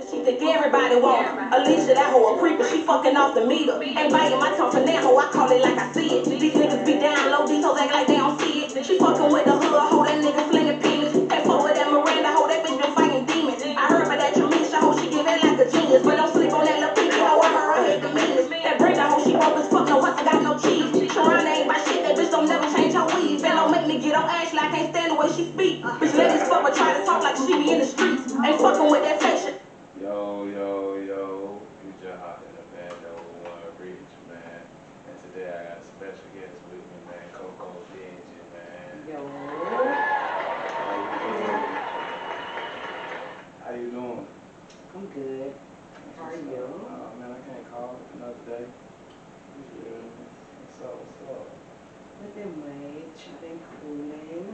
She think everybody want her. Alicia, that hoe a creeper, she fucking off the meter. Ain't biting my tongue for that hoe, I call it like I see it. These niggas be down low, these hoes act like they don't see it. She fucking with the hood hoe, that nigga slinging penis. Can't fuck with that Miranda hoe, that bitch been fighting demons. I heard about that Jamisha hoe, she give it like a genius. But don't sleep on that little pinky hoe, I heard her hate the meanest. That Brenda hoe, she broke as fuck, no hustle, got no cheese. Sharana ain't my shit, that bitch don't never change her weave. And don't make me get on Ashley, I can't stand the way she speak. Bitch let this fuck, but try to talk like she be in the streets. Ain't fucking with that fake shit. Yo, you just hopped in the InDaBandoWith1Richh, man. And today I got a special guest with me, man, CoCoBenji, man. Yo. How you doing? I'm good. How are you? Oh, man, I can't call it another day. Yeah. What's up? Nothing much. I've been cooling,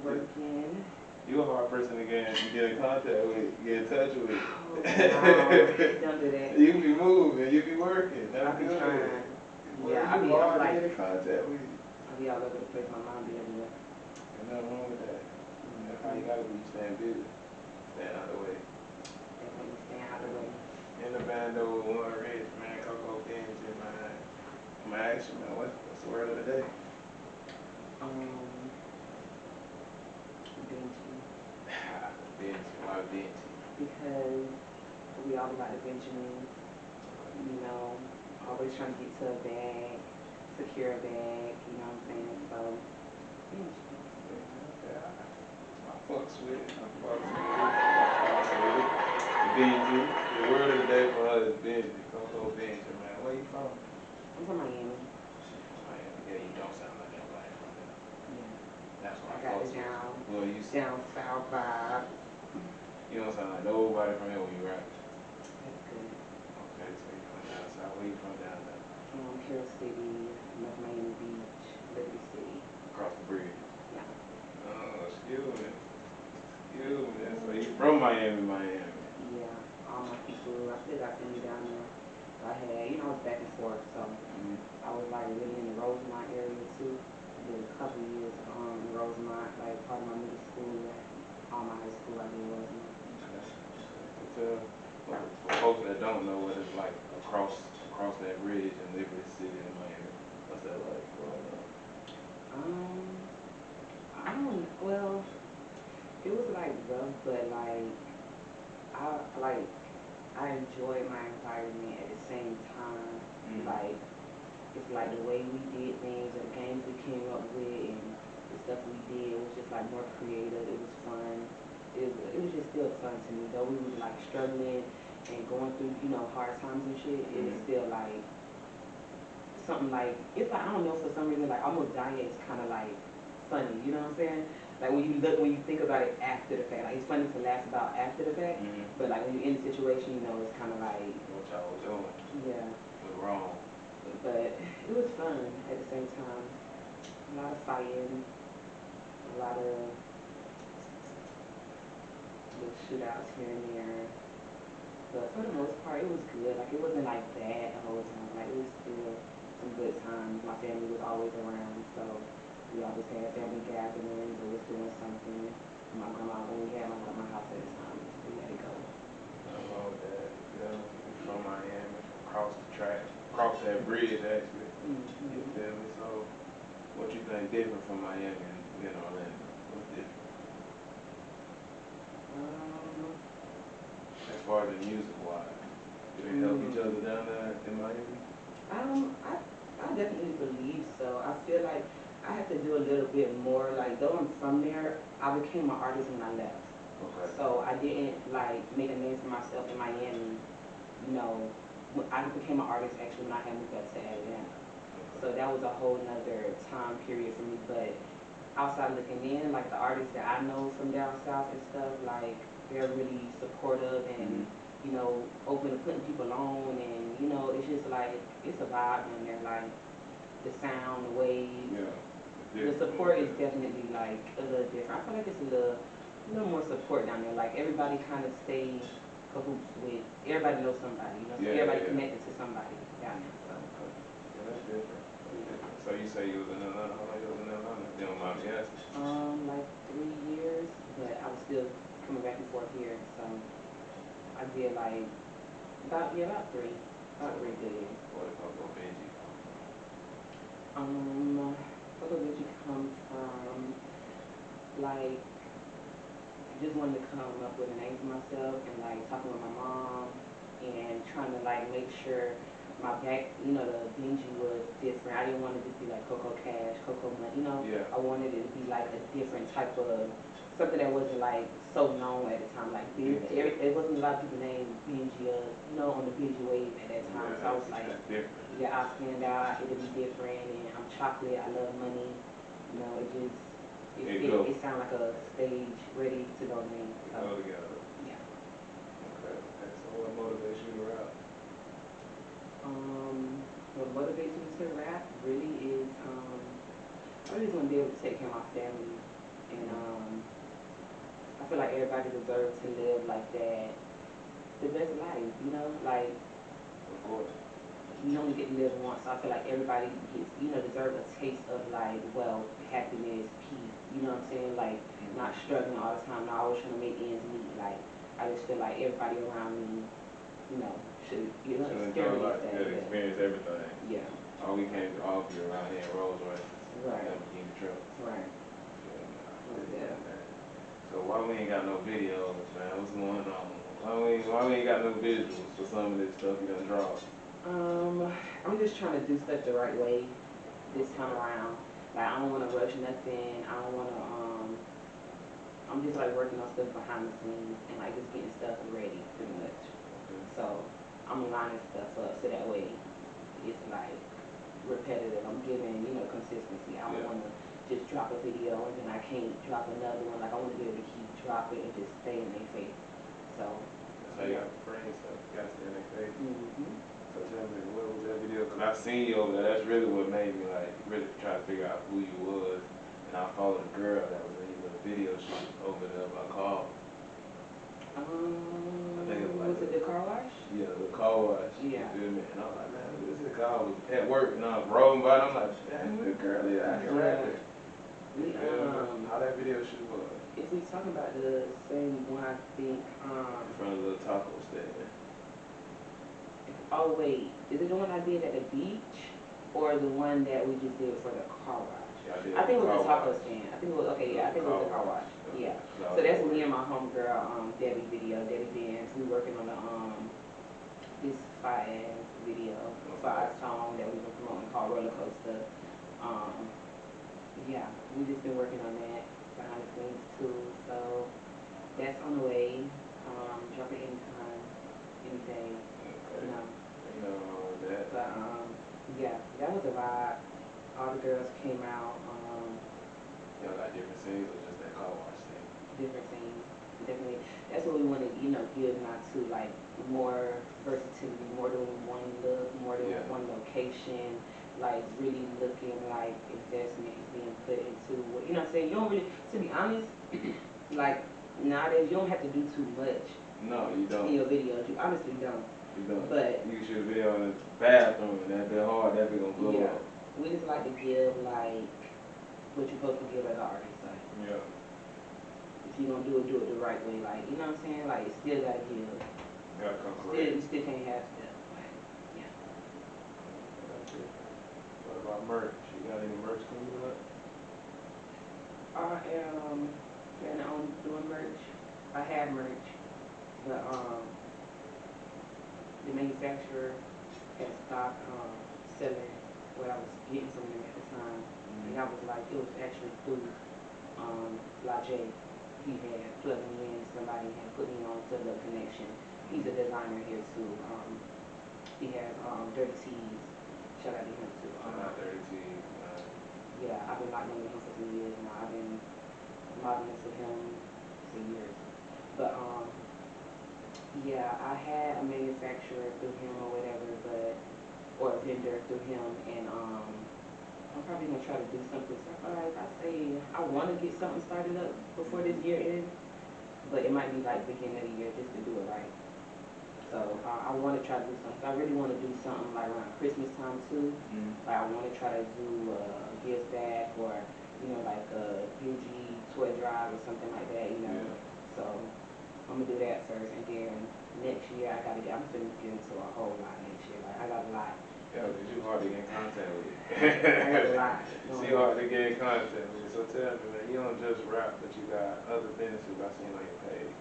working. You a hard person to get in contact with, get in touch with. Oh, no. Don't do that. You be moving, you be working. I be trying. Yeah, I be hard like, to get in contact with you. I be all over the place. My mom be everywhere. There's nothing wrong with that. That's how you gotta be, staying busy. Staying out of the way. Definitely staying out of the way. InDaBandoWith1Richh, man, CoCoBenji, man. I'm gonna ask you, man, what's the word of the day? Benji. Benji, why Benji? Because we all about the Benjamins. You know, always trying to get to a bag, secure a bag, you know what I'm saying? So, Benji. Yeah, I fucks with it. Benji. The word of the day for us is Benji. CoCoBenji, man. Where you from? I'm from Miami. Miami. Yeah, you don't sound like nobody from there. Yeah. That's why I got it down. Well, you Down south vibe. You don't sound like nobody from here when you rap. That's good. Okay, so you from down south. Where you from down there? Carroll City, North Miami Beach, Liberty City. Across the bridge. Yeah. Oh, excuse me. So you from Miami? Yeah. All my people, I still got family down there. I had, I was back and forth, so I was like really in the Rosemont area too. I did a couple years in Rosemont, like part of my middle school, all my high school I did Rosemont. For folks that don't know what it's like across that bridge in Liberty City in Miami, what's that like growing up? Well, it was like rough, but I enjoyed my environment at the same time. Like, it's like the way we did things, or the games we came up with, and the stuff we did was just like more creative. It was fun. It was just still fun to me, though we was like struggling and going through, hard times and shit. It was still like something like, it's like, I don't know, for some reason, like almost dying is kind of like funny, you know what I'm saying? Like when you think about it after the fact, like it's funny to laugh about after the fact, but like when you're in the situation, it's kind of like, what y'all was doing? Yeah. You're wrong. But it was fun at the same time. A lot of fighting, a lot of little shootouts here and there. But for the most part, it was good. Like, it wasn't like bad the whole time. Like, it was still some good times. My family was always around, so we always had family gatherings or was doing something. My grandma, when we had my grandma house at the time, we had to go. I love that. Yeah, from Miami, across the track, across that bridge, actually. You feel me? So, what you think different from Miami and Orlando? What's different? As far as the music-wise, do they help each other down there in Miami? I definitely believe so. I feel like I have to do a little bit more. Like, though I'm from there, I became an artist when I left. Okay. So I didn't like make a name for myself in Miami. I became an artist actually when I had moved up to Atlanta. So that was a whole nother time period for me. But outside looking in, like the artists that I know from down south and stuff, like they're really supportive and open to putting people on, and it's just like it's a vibe in there. Like the sound, the waves, the support is definitely like a little different. I feel like it's a little more support down there. Like everybody kind of stays cahoots with, everybody knows somebody, so everybody connected to somebody down there. So. Yeah, that's different. So you say you was in Atlanta? How long you was in Atlanta? You don't mind me asking? Like 3 years, but I was still coming back and forth here. So I I did like about 3 billion. Where did CoCoBenji CoCoBenji comes from like just wanting to come up with a name for myself and like talking with my mom and trying to like make sure my back, you know, the Benji was different. I didn't want it to just be like Coco Cash, Coco Money, you know. Yeah. I wanted it to be like a different type of something that wasn't like so known at the time. Like it wasn't a lot of people named Benji, you know, on the Benji wave at that time. Yeah, So I was like, yeah, I stand out. It'll be different, and I'm chocolate. I love money. You know, it sounds like a stage ready to go name. So, go together. yeah. Okay. So what motivates you to rap? What motivates me to rap really is I just want to be able to take care of my family, and I feel like everybody deserves to live like that, the best life, you know, like Of course. you only get to live once. So I feel like everybody gets, you know, deserve a taste of like wealth, happiness, peace. You know what I'm saying? Like not struggling all the time, not always trying to make ends meet. Like I just feel like everybody around me, you know, should experience that. Experience everything. Yeah. All we came to offer around here in Rolls Royce. Right. Lamborghini truck. Right. Yeah. So why we ain't got no videos, man? What's going on? Why we ain't got no visuals for some of this stuff you done draw? I'm just trying to do stuff the right way this time around. Like I don't want to rush nothing. I don't want to. I'm just like working on stuff behind the scenes and like just getting stuff ready, pretty much. So I'm lining stuff up so that way it's like repetitive. I'm giving, you know, consistency. I don't want to just drop a video and then I can't drop another one. Like I want to be able to keep dropping and just stay in their face. So that's how you got to frame stuff. You got to stay in their face. So tell me, what was that video? Because I seen you over there. That's really what made me like really try to figure out who you was. And I followed a girl that was in your little video shoot over there by Carl. I think it was like it the car wash? Yeah, the car wash. Yeah. You feel me? And I was like, man, this is the car. I was at work and I was rolling by. And I'm like, damn, this girl is out here rapping. How that video shoot was? If we talking about the same one, I think. In front of the little taco stand. Oh wait, is it the one I did at the beach, or the one that we just did for the car wash? Yeah, I think it was the taco stand. I think it was okay. Yeah, I think it was the car wash. Yeah. So that's me and my homegirl, Debbie video, Debbie Benz. We working on this fire video, fire song that we've been promoting called Roller Coaster. Yeah, we just been working on that behind the scenes too. So that's on the way. Dropping anytime, any day. You know. But yeah, that was a vibe. All the girls came out. Y'all got different scenes or just that car wash scene? Different scenes, definitely. That's what we want to, you know, give not to like more versatility, more than one look, more than one location. Like really looking like investment is being put into what you know what I'm saying. You don't really, to be honest, like nowadays you don't have to do too much. No, you don't. In your videos, you honestly don't. You don't. But you can shoot a video in the bathroom and that bit hard, that bit gonna blow up. We just like to give like what you're supposed to give as an artist. Like, yeah. If you're gonna do it the right way. Like, you know what I'm saying? Like, you still gotta give. Gotta come correct. You still can't have stuff. Like, yeah. That's it. What about merch? You got any merch coming up? I am planning on doing merch. I have merch, but the manufacturer had stopped selling what I was getting from them at the time. And I was like, it was actually through Lajay. He had plugged me in, somebody had put me on to the connection. He's a designer here too. He has Dirty Tees. Shout out to him too. Shout out Dirty Tees. Yeah, I've been modeling with him for 3 years now. I've been modeling for him for years. But yeah, I had a manufacturer through him or whatever, or a vendor through him, and I'm probably gonna try to do something. So like I say, I want to get something started up before this year ends, but it might be like beginning of the year just to do it right. So I want to try to do something. I really want to do something like around Christmas time too. Like I want to try to do a gift bag or like a beauty toy drive or something like that. So I'm gonna do that first, and then next year, I'm finna get into a whole lot next year. Like, I got a lot. Yeah, because you hard to get in contact with. I got a lot. So you hard to get in contact with. So tell me, man, you don't just rap, but you got other businesses I seen on your page.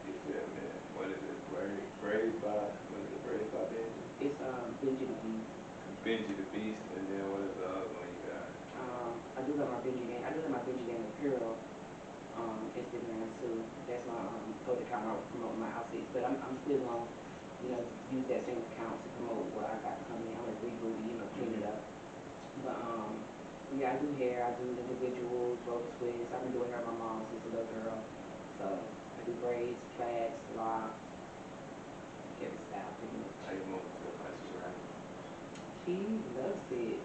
You feel me? What is it? Raised by Benji? It's Benji the Beast. Benji the Beast, and then what is the other one you got? I do got my Benji Gang. I do got my Benji Gang Apparel Instagram too. That's my code account where I promote my outfits. But I'm still gonna, use that same account to promote what I got coming. I'm gonna reboot it, clean it up. But yeah, I do hair, I do individuals, rope twists. I've been doing hair with my mom since a little girl. So I do braids, plaits, locks, every style pretty much. How you move to that's right. She loves it.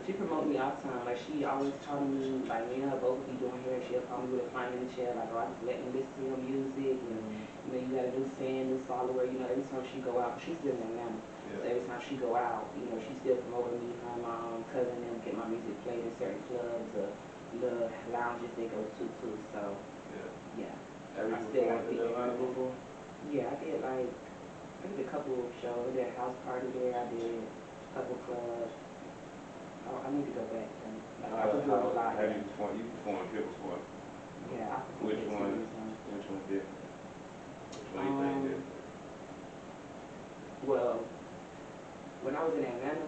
She promotes me all the time. Like, she always telling me, like, me and her both be doing hair. She'll call me with a client in the chair, like, oh, I just let me listen to your music. And, you got a new fan, new follower. Every time she go out, she's still in Atlanta. Yeah. So every time she go out, she's still promoting me. Her mom, cousin, them get my music played in certain clubs or little lounges they go to, too. So, yeah. Have you performed in Atlanta before? Yeah, I did a couple of shows. I did a house party there. I did a couple clubs. Oh, I need to go back. I performed a lot. Have you performed? You performed here before? Yeah, I performed. Which one different? Which one you think different? Well, when I was in Atlanta,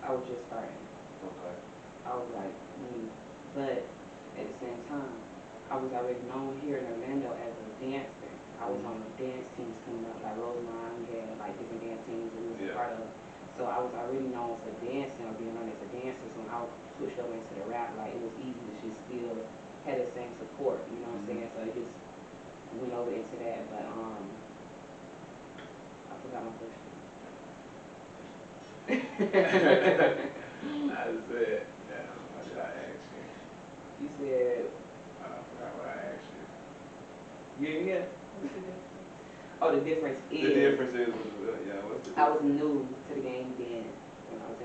I was just starting. Okay. I was like, but at the same time, I was already known here in Orlando as a dancer. I was on the dance teams coming up, like Rosemont, we had like different dance teams that we was a part of. So I was already known for dancing or being known as a dancer. So when I switched over into the rap, like, it was easy to just still have the same support, you know what I'm saying? So it just went over into that. But I forgot my question. I said, what did I ask you? You said, I forgot what I asked you. yeah. Oh, the difference is. The difference is, what's the difference? I was new to the game then when I was in